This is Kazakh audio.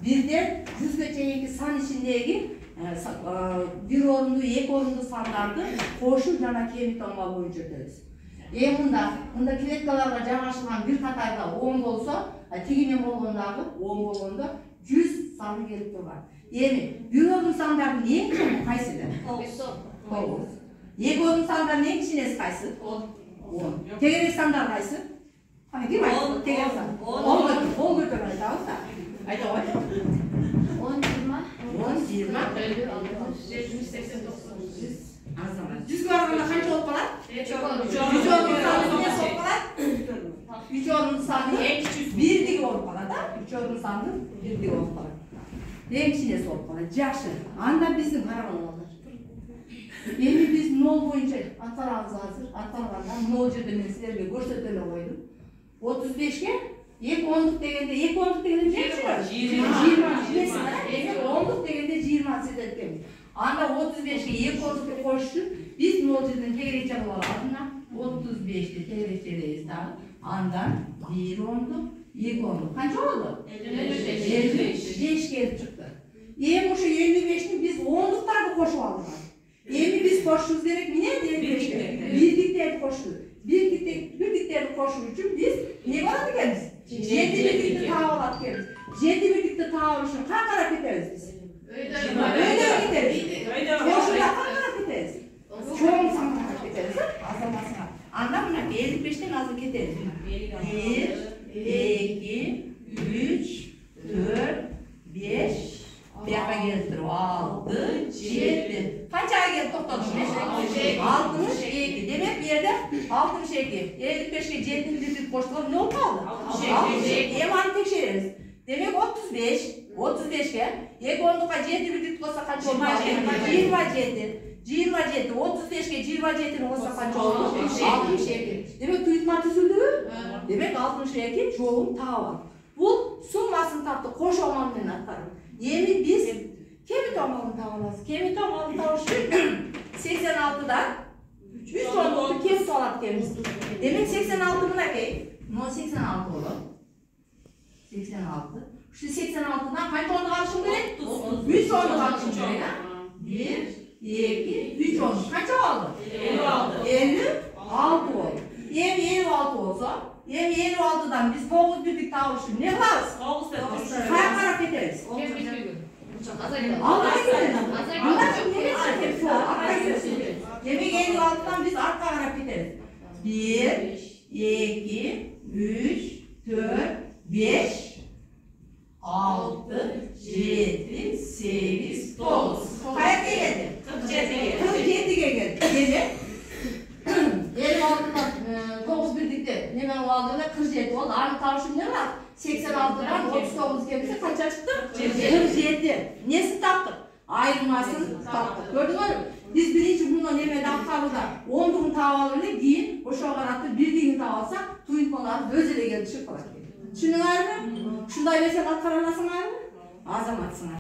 birden 100'e çeyinki san içindeki bir orundu, iki orundu sanlardı koşu jana kemi tamam boyunca ötөбүз. Munda kiletkalarga жаңашылган bir катарда 10 болсо, тигинен болгондагы 10 болгондо 100 саны келип турган. Эми bir орун сандардын эң чоңу кайсыdır? 9. Екі орун сандардын эң кичинеси кайсы? 10. Тегерек сандар кайсы? Кана ким айтты? Тегерек сан. 10 көтөрүп айтабыз да. Айта коет. 10, 20, 10, 20, 70, 80, 90. Azamат. 100 барганда канча болуп калат? 3 орун саны эмне болуп калат? 3 орун саны бирдиги болуп калат да. 3 орун саны бирдиги болуп калат. Эң кичинеси болуп калат. Жакшы. Анда биздин караган Эми биз нол боюнча аттарабыз азыр. Атталганда нол жерде мен силерге көрсөтө эле койдум. 35ке 2 ондук дегенде 2 ондук дегенде эмне? 20. 2 ондук дегенде 20 сезеткенбиз. Анда 35ке 2 ондукты коюш үчүн биз нол жерден тегерек чагып алдына 35ти тегерек чегебиз дагы. Андан 1 ондук, 2 ондук. Канча болду? 55 келип чыкты. Эми ошо 55ни биз ондуктарды кошуп алдык. Эми биз кошушубуз керек эмне? Бирдиктерди кошуу. Бирдиктерди кошуу үчүн биз эмне кылат экенбиз? 7 бирдикти таап алат экенбиз. 7 бирдикти таап үчүн кайра кетебиз биз? Өйдө кетебиз. Кошууга кайра кетебиз. Чоң санга кетебиз. Азаматсыңар. Анда мына 55тен азыр кетебиз. 1, 2, 3, 4, 5 Бияка келтирип 6, 7. Канчага келип токтодуң? 62. Демек бу жерде 62. 55ке 7 бирдик коштурган эмне болуп калды? 62. Эми аны текшеребиз. Демек 35. 35ке 2 ондукка 7 бирдик косса канча болду? 27. 27. 35ке 27ни косса канча болду? 62. Демек туйутма түзүлдүбү? Демек 62 жолун таап алдык. Бул суммасын таптык, кошо амал менен аткарып. Эми биз кеми тамалын таап алабыз. Кеми тамалын табыш үчүн 86дан 3 ондукту кем салат экенбиз. Демек 86 мынакей. 86 болот. 86. Ушу 86дан канча ондук алышым керек? 3 ондук алышым керек, а? 1, 2, 3 ондук. Канча болду? 56 болду. Эми 56 болсо, эми 56дан биз 9 бирдик табыш үчүн эмне кылабыз? 9 кайра карап кетебиз. Демек 56дан биз артка карап кетебиз. 1, 2, 3, 4, 5, 6, 7, 8, 9. Kayakta geldi? 47'ge geldi. Demek 56'dan 9 birlikte hemen o aldığında 47 oldu. Aynı tavşım ne var? 86'dan 39 gelirse kaça çıktı? 47. Nesini taptık? Ayrılmasını taptık. Gördün mü? Biz birinci bundan hemen aktarıda 10'luğunu tavalarıyla giyin, o şu karatı birliğini tavalsak tuyutmaları özele geldi çıkmalar. Şunu var mı? Şunday versen atkaranasın var mı? Azamatsın.